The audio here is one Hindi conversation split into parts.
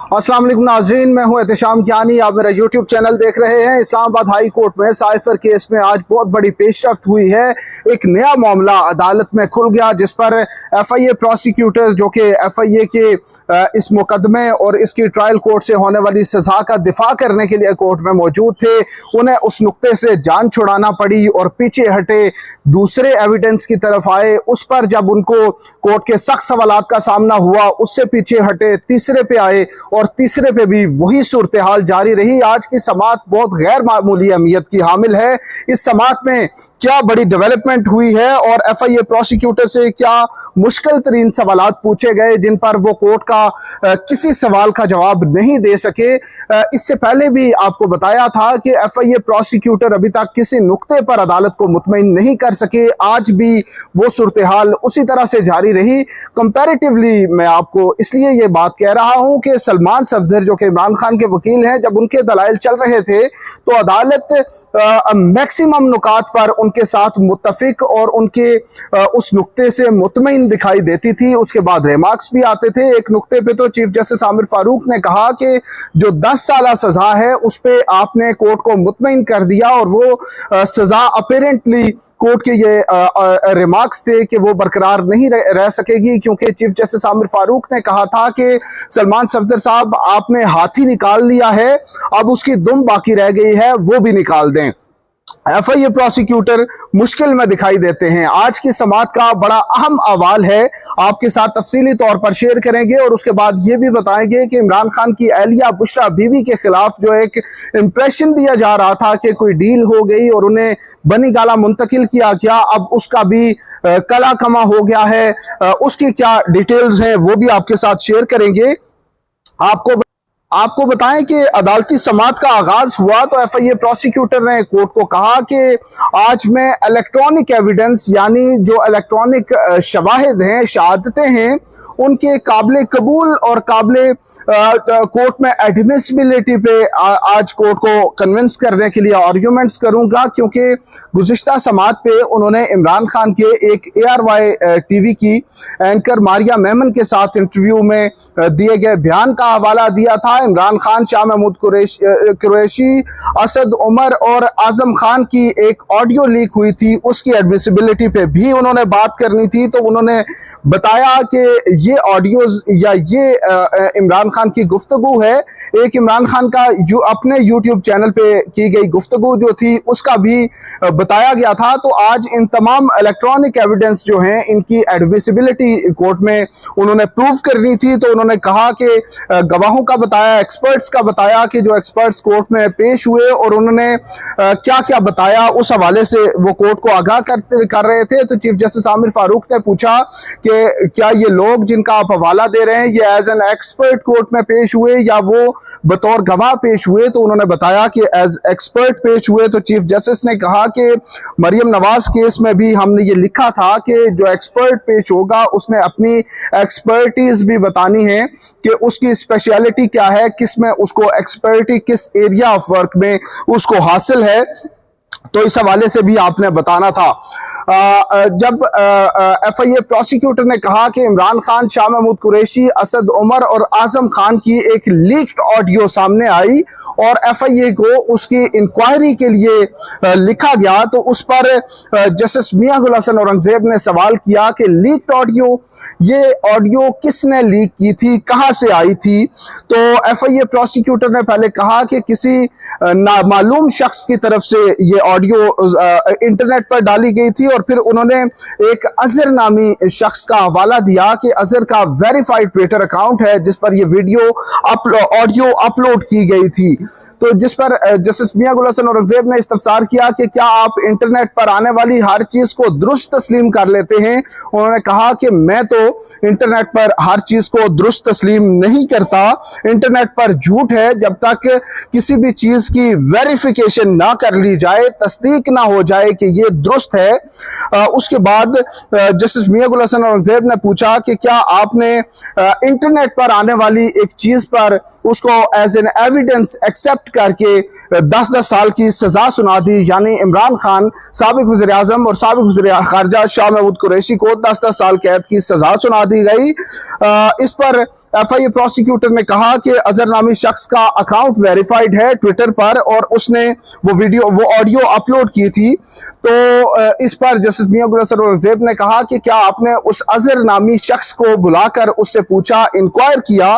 अस्सलाम वालेकुम नाज़रीन, मैं हूं एहतशाम कियानी। आप मेरा यूट्यूब चैनल देख रहे हैं। इस्लामाबाद हाई कोर्ट में साइफर केस में आज बहुत बड़ी पेशरफ्त हुई है। एक नया मामला अदालत में खुल गया जिस पर FIA प्रोसिक्यूटर जो कि FIA के इस मुकदमे और इसकी ट्रायल कोर्ट से होने वाली सज़ा का दिफा करने के लिए कोर्ट में मौजूद थे, उन्हें उस नुक्ते से जान छुड़ाना पड़ी और पीछे हटे दूसरे एविडेंस की तरफ आए। उस पर जब उनको कोर्ट के सख्त सवालात का सामना हुआ, उससे पीछे हटे तीसरे पे आए और तीसरे पे भी वही सूरत हाल जारी रही। आज की समात बहुत गैर मामूली अहमियत की हामिल है। इस समात में क्या बड़ी डेवलपमेंट हुई है और FIA प्रोसिक्यूटर से क्या मुश्किल तरीन सवालात पूछे गए जिन पर वो कोर्ट का किसी सवाल का जवाब नहीं दे सके। इससे पहले भी आपको बताया था कि FIA प्रोसिक्यूटर अभी तक किसी नुक्ते पर अदालत को मुतमईन नहीं कर सके। आज भी वो सूरत हाल उसी तरह से जारी रही। कंपैरेटिवली मैं आपको इसलिए ये बात कह रहा हूं कि सलमान सफदर जो कि इमरान खान के वकील हैं, जब उनके दलाइल चल रहे थे तो अदालत मैक्सिमम नुकात पर उनके साथ मुत्तफिक और उनके उस नुक्ते से मुतमईन दिखाई देती थी। उसके बाद रिमार्क्स भी आते थे। एक नुक्ते पे तो चीफ जस्टिस आमिर फारूक ने कहा कि जो 10 साल सजा है उस पे आपने कोर्ट को मुतमईन कर दिया और वो सजा अपेरेंटली कोर्ट के ये रिमार्क्स थे कि वो बरकरार नहीं रह सकेगी, क्योंकि चीफ जस्टिस आमिर फारूक ने कहा था कि सलमान सफदर साहब आपने हाथी निकाल लिया है, अब उसकी दुम बाकी रह गई है, वो भी निकाल दें। FIA प्रोसिक्यूटर मुश्किल में दिखाई देते हैं। आज की समात का बड़ा अहम अहवाल है, आपके साथ तफसीली तौर पर शेयर करेंगे और उसके बाद ये भी बताएंगे कि इमरान खान की एहलिया बुशरा बीबी के खिलाफ जो एक इंप्रेशन दिया जा रहा था कि कोई डील हो गई और उन्हें बनी गाला मुंतकिल किया गया, अब उसका भी कला कमा हो गया है। उसकी क्या डिटेल्स हैं वो भी आपके साथ शेयर करेंगे। आपको बताएं कि अदालती समात का आगाज हुआ तो FIA प्रोसिक्यूटर ने कोर्ट को कहा कि आज मैं इलेक्ट्रॉनिक एविडेंस यानी जो इलेक्ट्रॉनिक शवाहिद हैं, शहादतें हैं, उनके काबिल कबूल और काबिल कोर्ट में एडमिसिबिलिटी पे आज कोर्ट को कन्विंस करने के लिए आर्ग्यूमेंट्स करूंगा, क्योंकि गुज़िश्ता समात पे उन्होंने इमरान खान के एक ARY TV की एंकर मारिया मेमन के साथ इंटरव्यू में दिए गए बयान का हवाला दिया था। इमरान खान, शाह महमूद कुरैशी, असद उमर और आजम खान की एक ऑडियो लीक हुई थी, उसकी एडमिसिबिलिटी पे भी उन्होंने बात करनी थी। तो उन्होंने बताया कि ये ऑडियोज या ये इमरान खान की गुफ्तगू है। एक इमरान खान का अपने YouTube चैनल पे की गई गुफ्तगू जो थी उसका भी बताया गया था। तो आज इन तमाम इलेक्ट्रॉनिक एविडेंस जो हैं इनकी एडमिसिबिलिटी कोर्ट में उन्होंने प्रूव करनी थी। तो उन्होंने कहा कि गवाहों का बताया, एक्सपर्ट्स का बताया कि जो एक्सपर्ट्स कोर्ट में पेश हुए और उन्होंने क्या क्या बताया, उस हवाले से वो कोर्ट को आगाह कर रहे थे। तो चीफ जस्टिस आमिर फारूक ने पूछा कि क्या ये लोग जिनका आप हवाला दे रहे हैं ये एज एन एक्सपर्ट कोर्ट में पेश हुए या वो बतौर गवाह पेश हुए। तो उन्होंने बताया कि एज एक्सपर्ट पेश हुए। तो चीफ जस्टिस ने कहा कि मरियम नवाज केस में भी हमने ये लिखा था कि जो एक्सपर्ट पेश होगा उसने अपनी एक्सपर्टीज भी बतानी है कि उसकी स्पेशलिटी क्या है, किस में उसको एक्सपर्टी, किस एरिया ऑफ वर्क में उसको हासिल है। तो इस हवाले से भी आपने बताना था। जब FIA प्रोसिक्यूटर ने कहा कि इमरान खान, शाह महमूद कुरैशी, असद उमर और आजम खान की एक लीक्ड ऑडियो सामने आई और FIA को उसकी इंक्वायरी के लिए लिखा गया, तो उस पर जस्टिस मियां गुल हसन औरंगजेब ने सवाल किया कि लीक्ड ऑडियो, ये ऑडियो किसने लीक की थी, कहां से आई थी। तो FIA प्रोसिक्यूटर ने पहले कहा कि किसी नामालूम शख्स की तरफ से ये ऑडियो इंटरनेट पर डाली गई थी और फिर उन्होंने एक अजहर नामी शख्स का हवाला दिया कि अजहर का वेरीफाइड ट्विटर अकाउंट है जिस पर यह वीडियो ऑडियो अपलोड की गई थी। तो जिस पर जस्टिस मियां गुल हसन औरंगजेब ने इस्तफसार किया कि क्या आप इंटरनेट पर आने वाली हर चीज को दुरुस्त तस्लीम कर लेते हैं। उन्होंने कहा कि मैं तो इंटरनेट पर हर चीज को दुरुस्त तस्लीम नहीं करता, इंटरनेट पर झूठ है जब तक किसी भी चीज की वेरिफिकेशन ना कर ली जाए, तस्दीक ना हो जाए कि ये दुरुस्त है। उसके बाद जस्टिस मियां गुल हसन औरंगजेब ने पूछा कि क्या आपने इंटरनेट पर आने वाली एक चीज पर उसको एज एन एविडेंस एक्सेप्ट करके 10-10 साल की सजा सुना दी, यानी इमरान खान साबिक वज़ीर आज़म और साबिक वज़ीर खारजा शाह महमूद कुरैशी को 10-10 साल कैद की सजा सुना दी गई। इस पर FIA प्रोसिक्यूटर ने कहा कि अजहर नामी शख्स का अकाउंट वेरीफाइड है ट्विटर पर और उसने वो ऑडियो अपलोड की थी। तो इस पर जस्टिस मियां गुल हसन औरंगजेब ने कहा कि क्या आपने उस अजहर नामी शख्स को बुलाकर उससे पूछा, इंक्वायर किया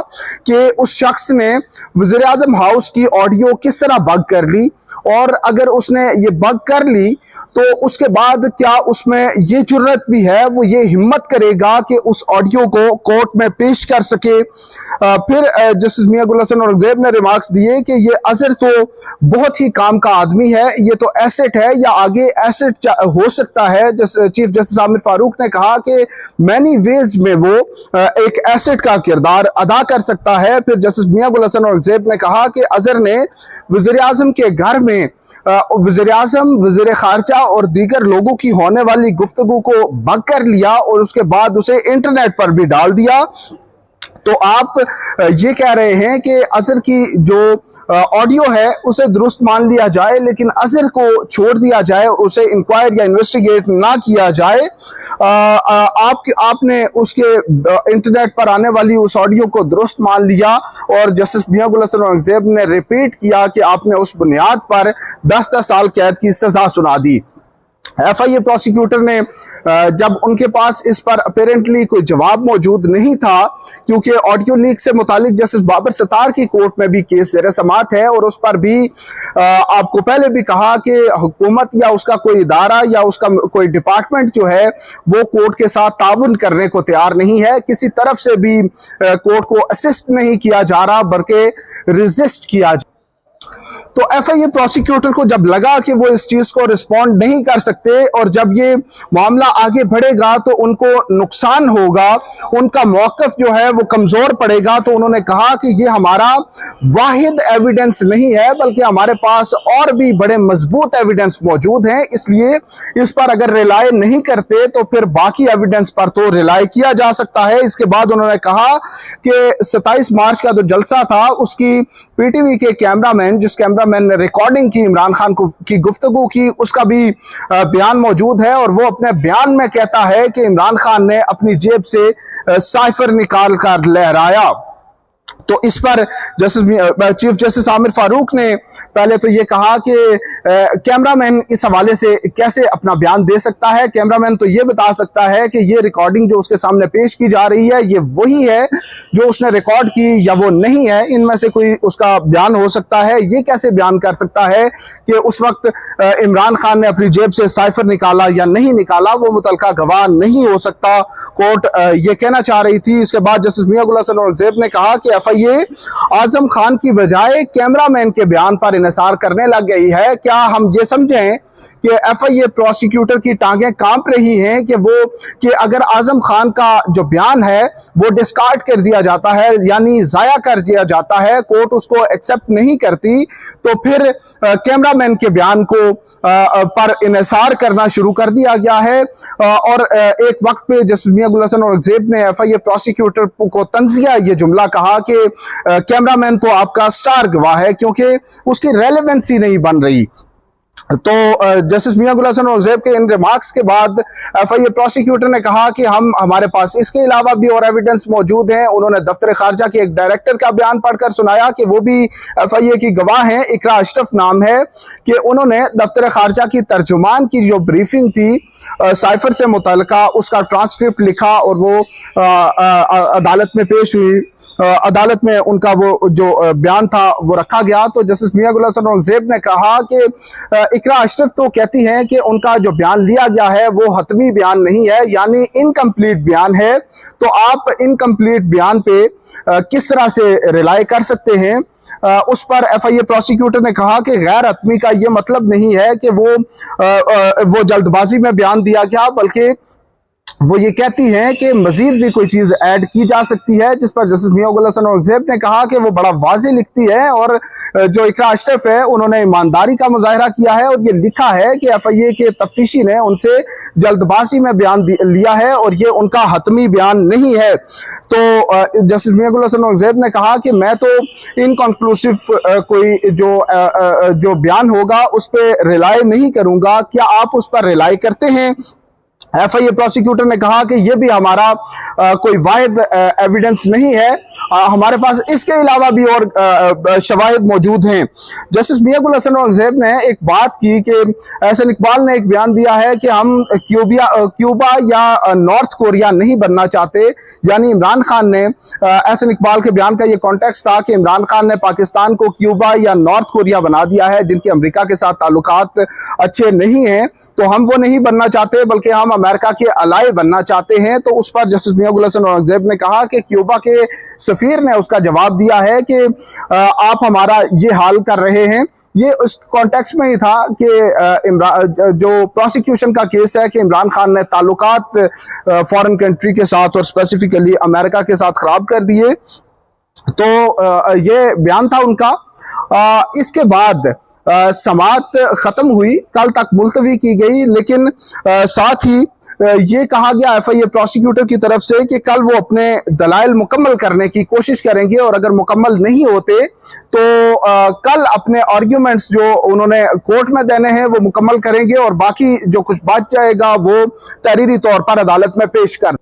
कि उस शख्स ने वज़ीर आज़म हाउस की ऑडियो किस तरह बग कर ली, और अगर उसने ये बग कर ली तो उसके बाद क्या उसमें ये जुर्रत भी है, वो ये हिम्मत करेगा कि उस ऑडियो को कोर्ट में पेश कर सके। फिर जस्टिस मियां गुल हसन औरंगजेब ने रिमार्क्स दिए कि ये अजहर तो बहुत ही काम का आदमी है, ये तो एसेट है या आगे एसेट हो सकता है। चीफ जस्टिस आमिर फारूक ने कहा कि मैनी वेज में वो एक एसेट का किरदार अदा कर सकता है। फिर जस्टिस मियां गुल हसन औरंगजेब ने कहा कि अजहर ने वज़ीर आज़म के घर में वज़ीर आज़म, वज़ीर खारजा और दीगर लोगों की होने वाली गुफ्तगू को बग कर लिया और उसके बाद उसे इंटरनेट पर भी डाल दिया। तो आप ये कह रहे हैं कि अजहर की जो ऑडियो है उसे दुरुस्त मान लिया जाए, लेकिन अजहर को छोड़ दिया जाए, उसे इंक्वायर या इन्वेस्टिगेट ना किया जाए। आपने उसके इंटरनेट पर आने वाली उस ऑडियो को दुरुस्त मान लिया और जस्टिस मियां गुल हसन औरंगजेब ने रिपीट किया कि आपने उस बुनियाद पर 10-10 साल कैद की सजा सुना दी। FIA प्रोसिक्यूटर ने जब उनके पास इस पर अपेरेंटली कोई जवाब मौजूद नहीं था, क्योंकि ऑडियो लीक से मुतालिक जस्टिस बाबर सत्तार की कोर्ट में भी केस ज़ेर समाअत है और उस पर भी आपको पहले भी कहा कि हुकूमत या उसका कोई इदारा या उसका कोई डिपार्टमेंट जो है वो कोर्ट के साथ ताउन करने को तैयार नहीं है, किसी तरफ से भी कोर्ट को असिस्ट नहीं किया जा रहा बल्कि रेजिस्ट किया जा। तो FIA प्रोसिक्यूटर को जब लगा कि वो इस चीज को रिस्पॉन्ड नहीं कर सकते और जब ये मामला आगे बढ़ेगा तो उनको नुकसान होगा, उनका मौक़िफ़ जो है वो कमजोर पड़ेगा, तो उन्होंने कहा कि ये हमारा वाहिद एविडेंस नहीं है बल्कि हमारे पास और भी बड़े मजबूत एविडेंस मौजूद हैं, इसलिए इस पर अगर रिलाय नहीं करते तो फिर बाकी एविडेंस पर तो रिलाय किया जा सकता है। इसके बाद उन्होंने कहा कि 27 मार्च का जो जलसा था उसकी PTV के कैमरामैन, जिस कैमरामैन ने रिकॉर्डिंग की इमरान खान की गुफ्तगू की, उसका भी बयान मौजूद है और वो अपने बयान में कहता है कि इमरान खान ने अपनी जेब से साइफर निकाल कर लहराया। तो इस पर चीफ जस्टिस आमिर फारूक ने पहले तो ये कहा कि कैमरामैन इस हवाले से कैसे अपना बयान दे सकता है। कैमरामैन तो ये बता सकता है कि ये रिकॉर्डिंग जो उसके सामने पेश की जा रही है ये वही है जो उसने रिकॉर्ड की या वो नहीं है, इनमें से कोई उसका बयान हो सकता है। ये कैसे बयान कर सकता है कि उस वक्त इमरान खान ने अपनी जेब से साइफर निकाला या नहीं निकाला, वो मुतलका गवाह नहीं हो सकता, कोर्ट ये कहना चाह रही थी। इसके बाद जस्टिस मियां गुल हसन औरंगजेब ने कहा कि FIA आजम खान की बजाय कैमरामैन के बयान पर इन्हिसार करने लग गई है। क्या हम ये समझें कि FIA प्रोसिक्यूटर की टांगें कांप रही हैं कि अगर आजम खान का जो बयान है वो डिस्कार्ड कर दिया जाता है यानी जाया कर दिया जाता है, कोर्ट उसको एक्सेप्ट नहीं करती, तो फिर कैमरामैन के बयान को पर इन्हिसार करना शुरू कर दिया गया है। और एक वक्त पे जस्टिस मियां गुल हसन औरंगजेब ने FIA प्रोसिक्यूटर को तंजिया ये जुमला कहा कि कैमरामैन तो आपका स्टार गवाह है क्योंकि उसकी रेलेवेंसी नहीं बन रही। तो जस्टिस मियां गुल हसन औरंगजेब के इन रिमार्क्स के बाद FIA प्रोसिक्यूटर ने कहा कि हमारे पास इसके अलावा भी और एविडेंस मौजूद हैं। उन्होंने दफ्तर खारजा के एक डायरेक्टर का बयान पढ़कर सुनाया कि वो भी FIA की गवाह हैं, इकरा अशरफ नाम है, कि उन्होंने दफ्तर खारजा की तर्जुमान की जो ब्रीफिंग थी साइफर से मुतल्लिका उसका ट्रांसक्रिप्ट लिखा और वो अदालत में पेश हुई। अदालत में उनका वो जो बयान था वो रखा गया। तो जस्टिस मियां गुल हसन औरंगजेब ने कहा कि इकरा अशरफ तो कहती हैं कि उनका जो बयान लिया गया है वो हतमी बयान नहीं है, यानी इनकम्प्लीट बयान है। तो आप इनकम्प्लीट बयान पे किस तरह से रिलाय कर सकते हैं? उस पर FIA प्रोसिक्यूटर ने कहा कि गैर हतमी का ये मतलब नहीं है कि वो जल्दबाजी में बयान दिया गया, बल्कि वो ये कहती हैं कि मजीद भी कोई चीज़ ऐड की जा सकती है, जिस पर जस्टिस मियां गुल हसन औरंगजेब ने कहा कि वो बड़ा वाज़े लिखती है और जो इकरा अशरफ है उन्होंने ईमानदारी का मुजाहरा किया है और ये लिखा है कि FIA के तफ्तीशी ने उनसे जल्दबाजी में बयान लिया है और ये उनका हतमी बयान नहीं है। तो जस्टिस मियां गुल हसन औरंगजेब ने कहा कि मैं तो इनकंक्लूसिव कोई जो बयान होगा उस पर रिलाय नहीं करूँगा, क्या आप उस पर रिलाय करते हैं? FIA प्रोसिक्यूटर ने कहा कि यह भी हमारा कोई वाहिद एविडेंस नहीं है, हमारे पास इसके अलावा भी और शवाहिद मौजूद हैं। जस्टिस मियां गुल हसन औरंगजेब ने एक बात की कि एहसन इकबाल ने एक बयान दिया है कि हम क्यूबा या नॉर्थ कोरिया नहीं बनना चाहते, यानी इमरान खान ने, एहसन इकबाल के बयान का ये कॉन्टेक्स्ट था कि इमरान खान ने पाकिस्तान को क्यूबा या नॉर्थ कोरिया बना दिया है, जिनके अमेरिका के साथ ताल्लुकात अच्छे नहीं हैं, तो हम वो नहीं बनना चाहते बल्कि हम अमेरिका के अलाय बनना चाहते हैं। तो उस पर जस्टिस मियां गुल हसन औरंगजेब ने कहा कि क्यूबा के सफीर ने उसका जवाब दिया है कि आप हमारा ये हाल कर रहे हैं। ये उस कॉन्टेक्स्ट में ही था कि जो प्रोसिक्यूशन का केस है कि इमरान खान ने ताल्लुकात फॉरेन कंट्री के साथ और स्पेसिफिकली अमेरिका के साथ खराब कर दिए, तो ये बयान था उनका। इसके बाद समाअत ख़त्म हुई, कल तक मुलतवी की गई, लेकिन साथ ही ये कहा गया FIA प्रोसिक्यूटर की तरफ से कि कल वो अपने दलाइल मुकम्मल करने की कोशिश करेंगे और अगर मुकम्मल नहीं होते तो कल अपने आर्ग्यूमेंट्स जो उन्होंने कोर्ट में देने हैं वो मुकम्मल करेंगे और बाकी जो कुछ बच जाएगा वो तहरीरी तौर पर अदालत में पेश कर